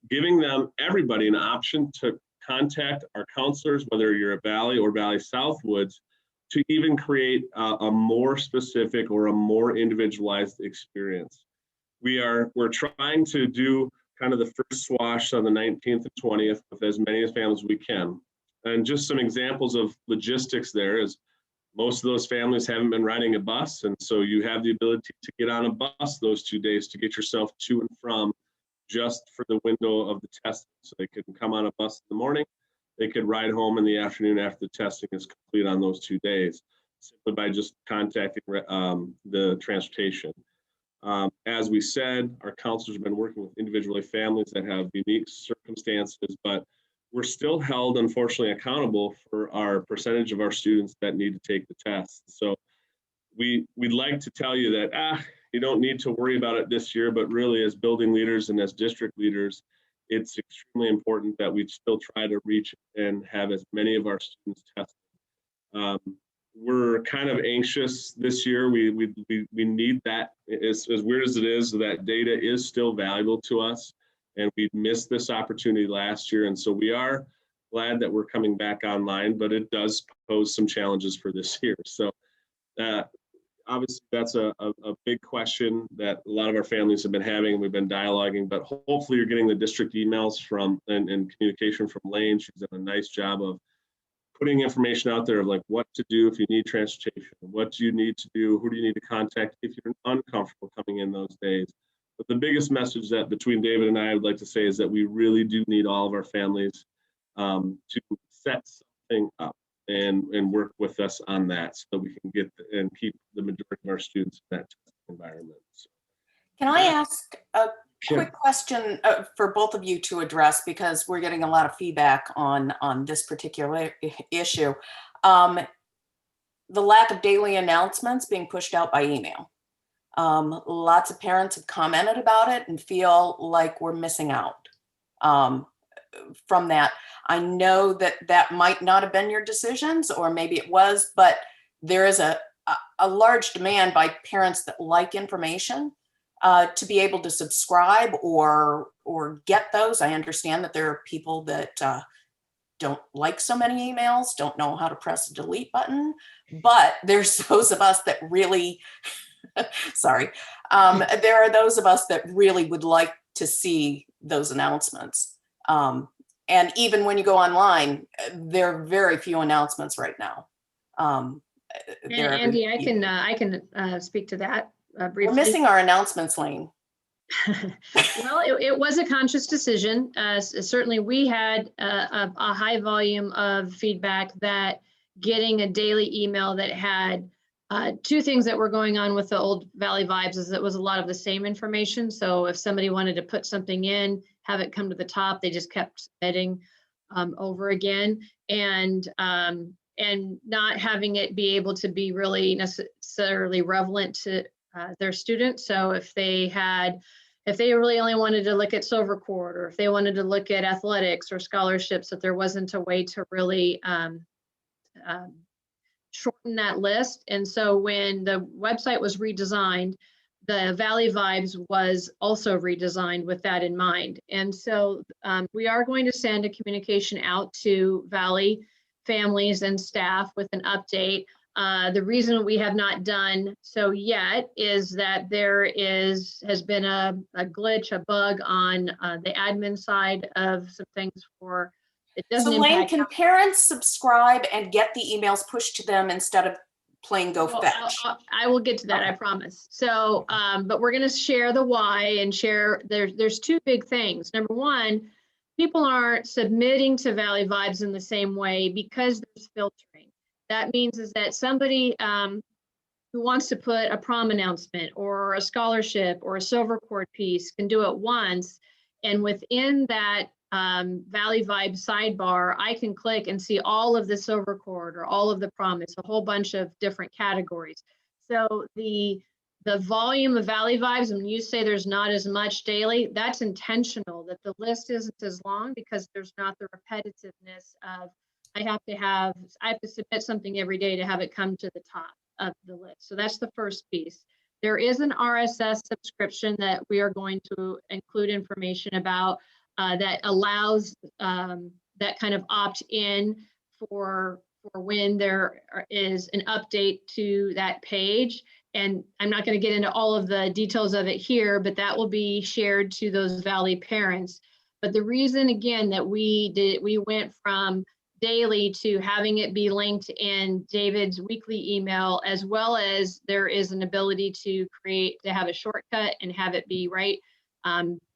giving them, everybody, an option to contact our counselors, whether you're at Valley or Valley Southwoods, to even create a more specific or a more individualized experience. We're trying to do kind of the first swash on the 19th and 20th with as many families as we can. And just some examples of logistics there is most of those families haven't been riding a bus. And so you have the ability to get on a bus those 2 days to get yourself to and from just for the window of the testing. So they could come on a bus in the morning, they could ride home in the afternoon after the testing is complete on those 2 days, simply by just contacting the transportation. As we said, our counselors have been working with individual families that have unique circumstances, but we're still held, unfortunately, accountable for our percentage of our students that need to take the test. So we'd like to tell you that, you don't need to worry about it this year, but really as building leaders and as district leaders, it's extremely important that we still try to reach and have as many of our students tested. We're kind of anxious this year. We need that, as weird as it is, that data is still valuable to us, and we missed this opportunity last year. And so we are glad that we're coming back online, but it does pose some challenges for this year. So obviously that's a big question that a lot of our families have been having, and we've been dialoguing, but hopefully you're getting the district emails from and communication from Lane. She's done a nice job of putting information out there of like what to do if you need transportation, what do you need to do, who do you need to contact if you're uncomfortable coming in those days. But the biggest message that between David and I would like to say is that we really do need all of our families to set something up and work with us on that so that we can get and keep the majority of our students in that environment. So, Can I ask a quick question for both of you to address, because we're getting a lot of feedback on this particular issue. The lack of daily announcements being pushed out by email. Lots of parents have commented about it and feel like we're missing out from that. I know that might not have been your decisions, or maybe it was, but there is a large demand by parents that like information to be able to subscribe or get those. I understand that there are people that don't like so many emails, don't know how to press the delete button, but there's those of us that really, sorry, there are those of us that really would like to see those announcements. And even when you go online, there are very few announcements right now. Andy, I can speak to that briefly. We're missing our announcements, Lane. Well, it was a conscious decision. Certainly we had a high volume of feedback that getting a daily email that had two things that were going on with the old Valley Vibes is it was a lot of the same information. So if somebody wanted to put something in, have it come to the top, they just kept submitting over again, and not having it be able to be really necessarily relevant to their students. So if they really only wanted to look at Silver Cord, or if they wanted to look at athletics or scholarships, that there wasn't a way to really shorten that list. And so when the website was redesigned, the Valley Vibes was also redesigned with that in mind. And so we are going to send a communication out to Valley families and staff with an update. The reason we have not done so yet is that there has been a glitch, a bug on the admin side of some things for it doesn't So Lane, impact. can parents subscribe and get the emails pushed to them instead of playing go fetch? I will get to that, I promise. So, but we're going to share the why and share, there's two big things. Number one, people aren't submitting to Valley Vibes in the same way because there's filtering. That means is that somebody who wants to put a prom announcement or a scholarship or a Silver Cord piece can do it once. And within that Valley Vibe sidebar, I can click and see all of the Silver Cord or all of the prom. It's a whole bunch of different categories. So the volume of Valley Vibes, when you say there's not as much daily, that's intentional, that the list isn't as long because there's not the repetitiveness of I have to submit something every day to have it come to the top of the list. So that's the first piece. There is an RSS subscription that we are going to include information about that allows that kind of opt-in for when there is an update to that page. And I'm not going to get into all of the details of it here, but that will be shared to those Valley parents. But the reason, again, that we went from daily to having it be linked in David's weekly email, as well as there is an ability to have a shortcut and have it be right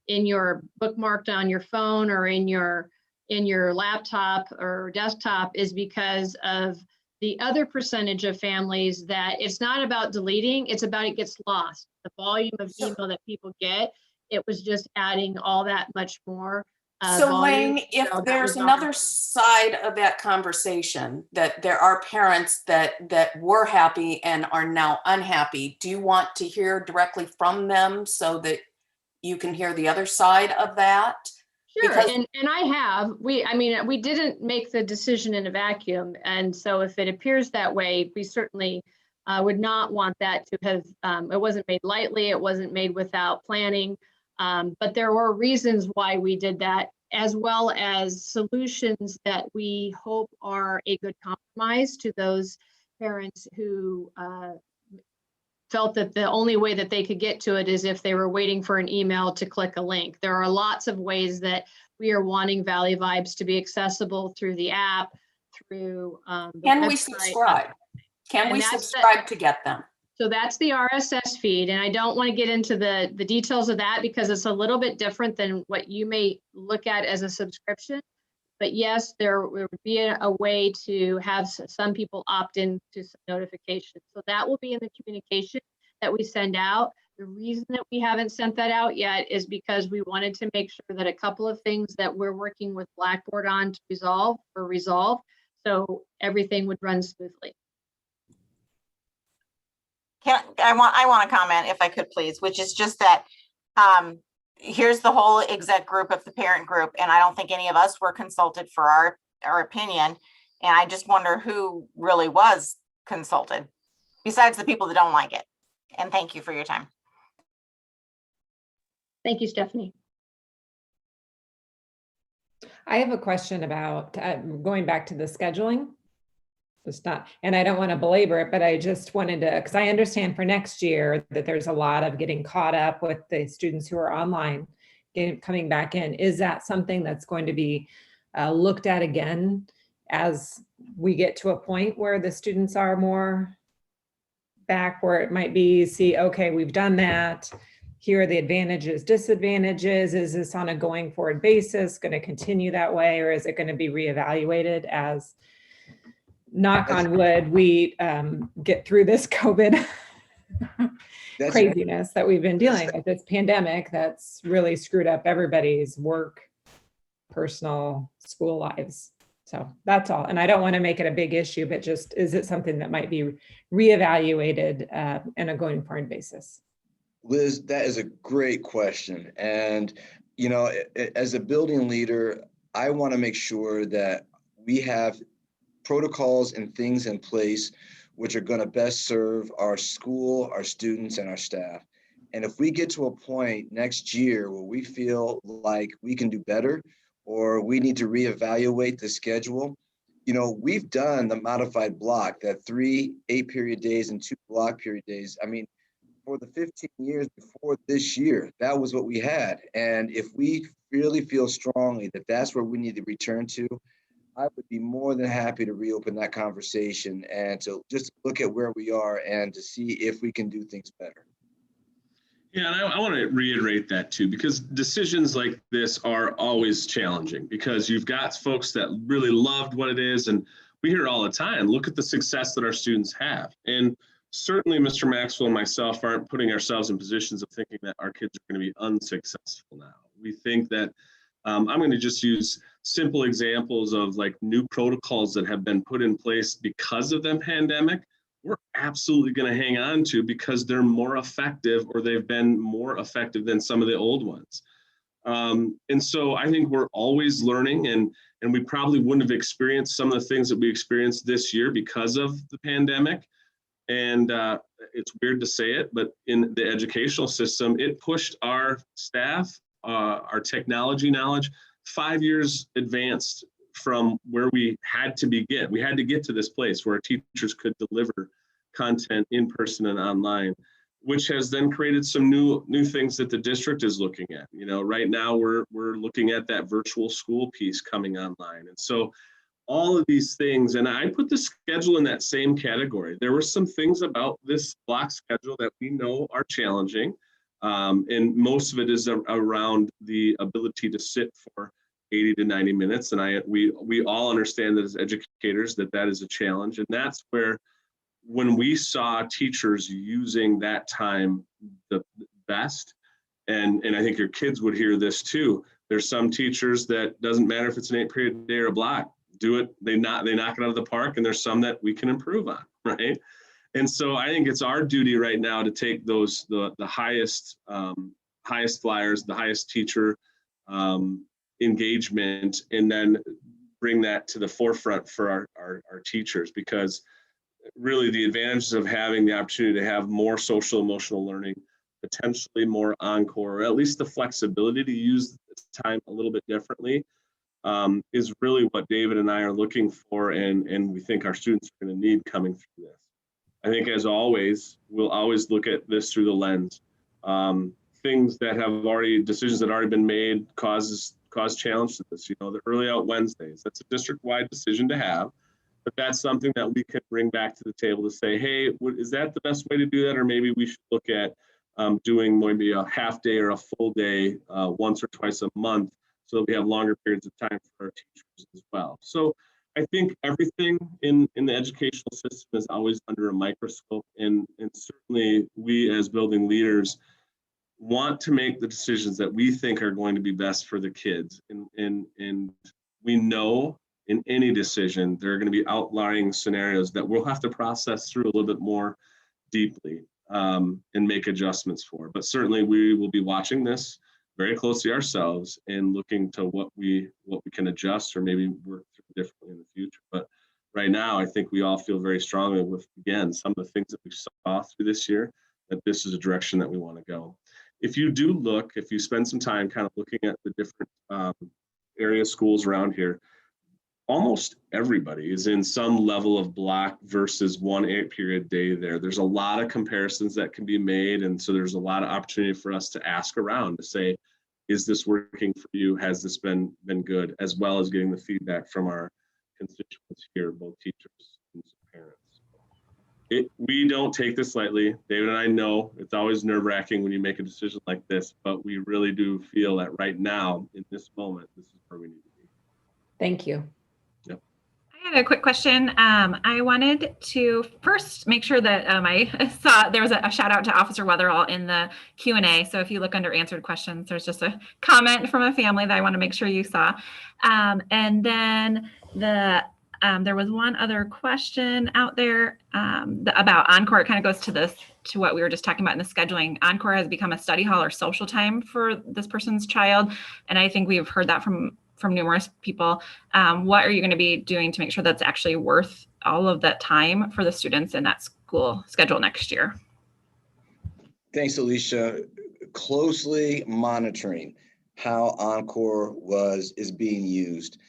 in your bookmarked on your phone or in your laptop or desktop, is because of the other percentage of families that it's not about deleting, it's about it gets lost. The volume of email that people get, it was just adding all that much more. So volume. Wayne, if So that there's was another side of that conversation, that there are parents that were happy and are now unhappy, do you want to hear directly from them so that you can hear the other side of that? Sure, Because and I have, we didn't make the decision in a vacuum. And so if it appears that way, we certainly would not want that to have, it wasn't made lightly, it wasn't made without planning. But there were reasons why we did that, as well as solutions that we hope are a good compromise to those parents who felt that the only way that they could get to it is if they were waiting for an email to click a link. There are lots of ways that we are wanting Valley Vibes to be accessible through the app, through the can we website. subscribe? Can And we that's subscribe to get them? So that's the RSS feed. And I don't want to get into the details of that because it's a little bit different than what you may look at as a subscription. But yes, there would be a way to have some people opt in to some notifications. So that will be in the communication that we send out. The reason that we haven't sent that out yet is because we wanted to make sure that a couple of things that we're working with Blackboard on to resolve, so everything would run smoothly. I want to comment, if I could please, which is just that here's the whole exec group of the parent group, and I don't think any of us were consulted for our opinion. And I just wonder who really was consulted, besides the people that don't like it. And thank you for your time. Thank you, Stephanie. I have a question about going back to the scheduling. It's not, and I don't want to belabor it, but I just wanted to, because I understand for next year that there's a lot of getting caught up with the students who are online, coming back in. Is that something that's going to be looked at again as we get to a point where the students are more back, where it might be, okay, we've done that. Here are the advantages, disadvantages. Is this on a going forward basis going to continue that way, or is it going to be reevaluated as, knock on wood, we get through this COVID craziness that we've been dealing with, this pandemic that's really screwed up everybody's work, personal, school lives. So that's all. And I don't want to make it a big issue, but just, is it something that might be reevaluated on a going forward basis? Liz, that is a great question. And, you know, as a building leader, I want to make sure that we have protocols and things in place which are going to best serve our school, our students, and our staff. And if we get to a point next year where we feel like we can do better, or we need to reevaluate the schedule, you know, we've done the modified block, that 3 8-period days and 2 block period days. I mean, for the 15 years before this year, that was what we had. And if we really feel strongly that that's where we need to return to, I would be more than happy to reopen that conversation and to just look at where we are and to see if we can do things better. Yeah, and I want to reiterate that too, because decisions like this are always challenging, because you've got folks that really loved what it is, and we hear it all the time. Look at the success that our students have. And certainly Mr. Maxwell and myself aren't putting ourselves in positions of thinking that our kids are going to be unsuccessful now. We think that I'm going to just use simple examples of like new protocols that have been put in place because of the pandemic. We're absolutely going to hang on to because they're more effective, or they've been more effective than some of the old ones. And so I think we're always learning, and we probably wouldn't have experienced some of the things that we experienced this year because of the pandemic. And it's weird to say it, but in the educational system, it pushed our staff, our technology knowledge 5 years advanced from where we had to begin. We had to get to this place where our teachers could deliver content in person and online, which has then created some new things that the district is looking at. You know, right now we're looking at that virtual school piece coming online. And so all of these things, and I put the schedule in that same category. There were some things about this block schedule that we know are challenging. And most of it is around the ability to sit for 80 to 90 minutes. And we all understand that as educators that is a challenge. And that's where, when we saw teachers using that time the best, and I think your kids would hear this too, there's some teachers that doesn't matter if it's an 8-period day or a block, do it, they knock it out of the park, and there's some that we can improve on, right? And so I think it's our duty right now to take those, the highest flyers, the highest teacher engagement, and then bring that to the forefront for our teachers, because really the advantages of having the opportunity to have more social emotional learning, potentially more encore, or at least the flexibility to use time a little bit differently, is really what David and I are looking for, and we think our students are going to need coming through this. I think, as always, we'll always look at this through the lens. Things that have already, decisions that have already been made cause challenge to this. You know, the early out Wednesdays, that's a district-wide decision to have, but that's something that we can bring back to the table to say, hey, is that the best way to do that? Or maybe we should look at doing maybe a half day or a full day once or twice a month, so that we have longer periods of time for our teachers as well. So I think everything in the educational system is always under a microscope, and certainly we as building leaders want to make the decisions that we think are going to be best for the kids. And we know in any decision, there are going to be outlying scenarios that we'll have to process through a little bit more deeply and make adjustments for. But certainly we will be watching this very closely ourselves and looking to what we can adjust or maybe work through differently in the future. But right now, I think we all feel very strongly with, again, some of the things that we saw through this year, that this is a direction that we want to go. If you do look, if you spend some time kind of looking at the different area schools around here, almost everybody is in some level of block versus 1 8-period day there. There's a lot of comparisons that can be made. And so there's a lot of opportunity for us to ask around to say, is this working for you? Has this been good? As well as getting the feedback from our constituents here, both teachers and parents. We don't take this lightly. David and I know it's always nerve-wracking when you make a decision like this, but we really do feel that right now, in this moment, this is where we need to be. Thank you. I had a quick question. I wanted to first make sure that I saw there was a shout out to Officer Weatherall in the Q&A. So if you look under answered questions, there's just a comment from a family that I want to make sure you saw. And then there was one other question out there about Encore. It kind of goes to what we were just talking about in the scheduling. Encore has become a study hall or social time for this person's child. And I think we've heard that from numerous people. What are you going to be doing to make sure that's actually worth all of that time for the students in that school schedule next year? Thanks, Alicia. Closely monitoring how Encore is being used.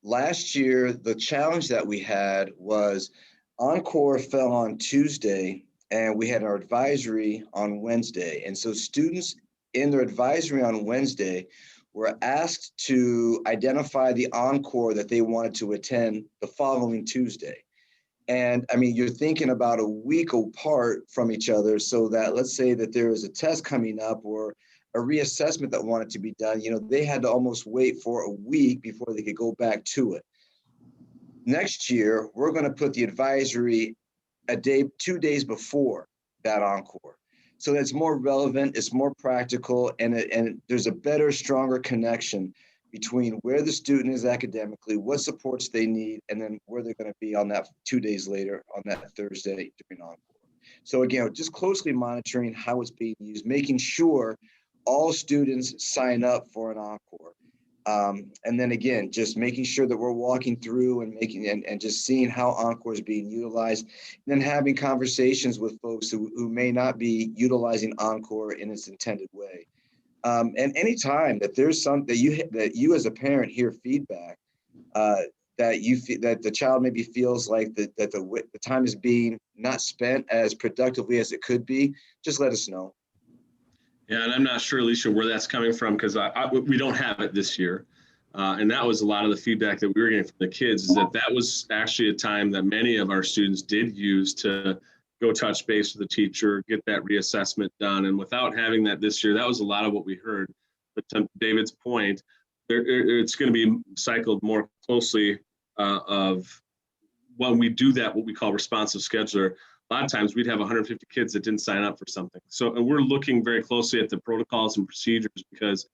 Last year, the challenge that we had was Encore fell on Tuesday and we had our advisory on Wednesday. And so students in their advisory on Wednesday were asked to identify the Encore that they wanted to attend the following Tuesday. And I mean, you're thinking about a week apart from each other, so that let's say that there is a test coming up or a reassessment that wanted to be done, they had to almost wait for a week before they could go back to it. Next year, we're going to put the advisory 2 days before that Encore. So that's more relevant, it's more practical, and there's a better, stronger connection between where the student is academically, what supports they need, and then where they're going to be on that 2 days later on that Thursday during Encore. So again, just closely monitoring how it's being used, making sure all students sign up for an Encore. And then again, just making sure that we're walking through and and just seeing how Encore is being utilized, and then having conversations with folks who may not be utilizing Encore in its intended way. And anytime that there's something that you as a parent hear feedback, that the child maybe feels like that the time is being not spent as productively as it could be, just let us know. Yeah, and I'm not sure, Alicia, where that's coming from, because we don't have it this year. And that was a lot of the feedback that we were getting from the kids, is that was actually a time that many of our students did use to go touch base with the teacher, get that reassessment done. And without having that this year, that was a lot of what we heard. But to David's point, it's going to be cycled more closely of when we do that, what we call responsive scheduler. A lot of times we'd have 150 kids that didn't sign up for something. So, and we're looking very closely at the protocols and procedures, because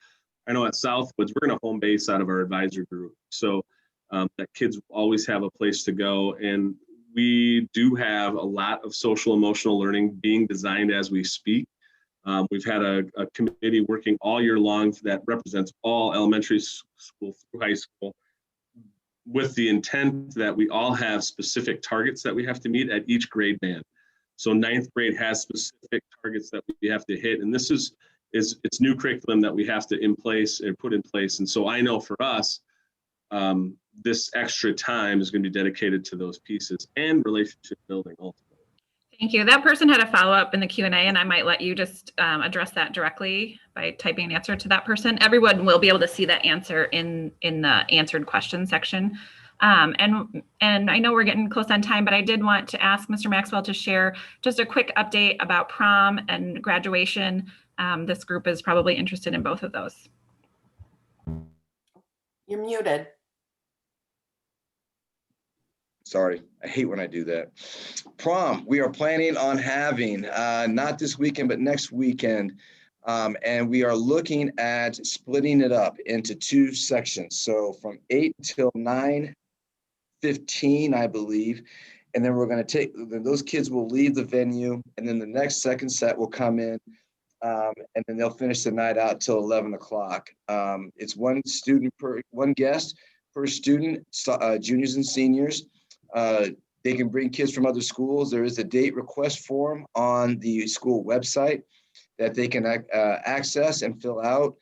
I know at Southwoods, we're going to home base out of our advisor group. So that kids always have a place to go. And we do have a lot of social emotional learning being designed as we speak. We've had a committee working all year long that represents all elementary school through high school, with the intent that we all have specific targets that we have to meet at each grade band. So ninth grade has specific targets that we have to hit. And this is it's new curriculum that we have to put in place. And so I know for us, this extra time is going to be dedicated to those pieces and relationship building ultimately. Thank you. That person had a follow-up in the Q&A, and I might let you just address that directly by typing an answer to that person. Everyone will be able to see that answer in the answered question section. And I know we're getting close on time, but I did want to ask Mr. Maxwell to share just a quick update about prom and graduation. This group is probably interested in both of those. You're muted. Sorry, I hate when I do that. Prom, we are planning on having, not this weekend, but next weekend. And we are looking at splitting it up into 2 sections. So from 8 till 9:15, I believe. And then we're going to those kids will leave the venue. And then the next second set will come in. And then they'll finish the night out till 11 o'clock. It's one guest per student, juniors and seniors. They can bring kids from other schools. There is a date request form on the school website that they can access and fill out.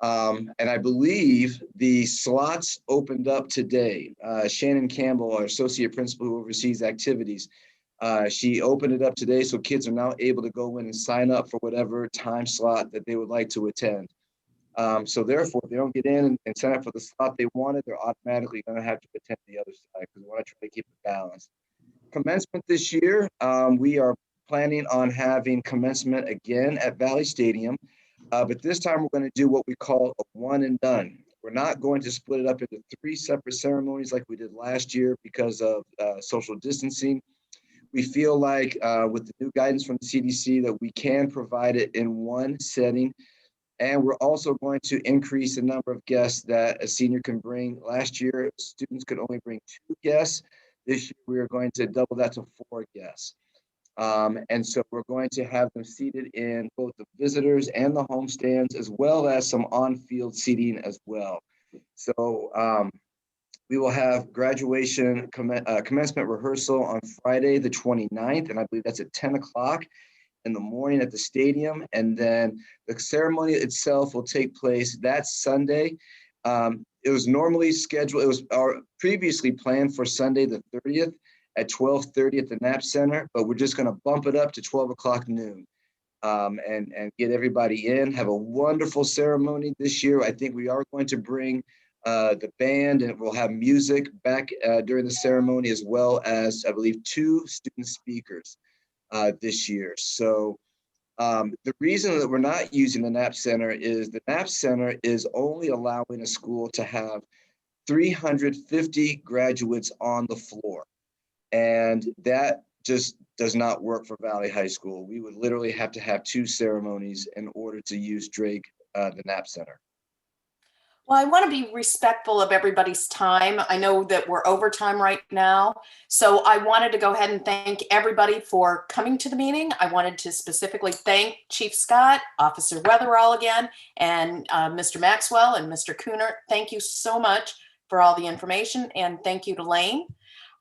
And I believe the slots opened up today. Shannon Campbell, our associate principal who oversees activities, she opened it up today, so kids are now able to go in and sign up for whatever time slot that they would like to attend. So therefore, if they don't get in and sign up for the slot they wanted, they're automatically going to have to attend the other side, because we want to try to keep it balanced. Commencement this year, we are planning on having commencement again at Valley Stadium, but this time we're going to do what we call a one and done. We're not going to split it up into 3 separate ceremonies like we did last year because of social distancing. We feel like with the new guidance from the CDC that we can provide it in one setting. And we're also going to increase the number of guests that a senior can bring. Last year, students could only bring 2 guests. This year, we are going to double that to 4 guests. And so we're going to have them seated in both the visitors and the home stands, as well as some on-field seating as well. So we will have graduation commencement rehearsal on Friday, the 29th, and I believe that's at 10 o'clock in the morning at the stadium. And then the ceremony itself will take place that Sunday. It was normally scheduled, it was previously planned for Sunday the 30th at 12:30 at the Knapp Center, but we're just going to bump it up to 12 o'clock noon and get everybody in. Have a wonderful ceremony this year. I think we are going to bring the band, and we'll have music back during the ceremony, as well as, I believe, 2 student speakers this year. So the reason that we're not using the Knapp Center is the Knapp Center is only allowing a school to have 350 graduates on the floor. And that just does not work for Valley High School. We would literally have to have 2 ceremonies in order to use the Knapp Center. Well, I want to be respectful of everybody's time. I know that we're over time right now. So I wanted to go ahead and thank everybody for coming to the meeting. I wanted to specifically thank Chief Scott, Officer Weatherall again, and Mr. Maxwell and Mr. Kuhnert. Thank you so much for all the information, and thank you to Lane.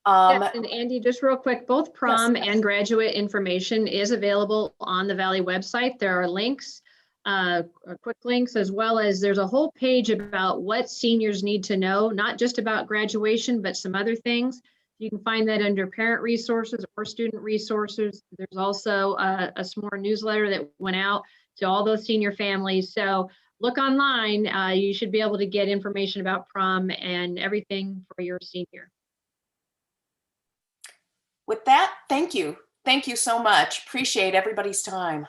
Yes, and Andy, just real quick, both prom and graduate information is available on the Valley website. There are links, quick links, as well as there's a whole page about what seniors need to know, not just about graduation, but some other things. You can find that under parent resources or student resources. There's also a SMORE newsletter that went out to all those senior families. So look online. You should be able to get information about prom and everything for your senior. With that, thank you. Thank you so much. Appreciate everybody's time.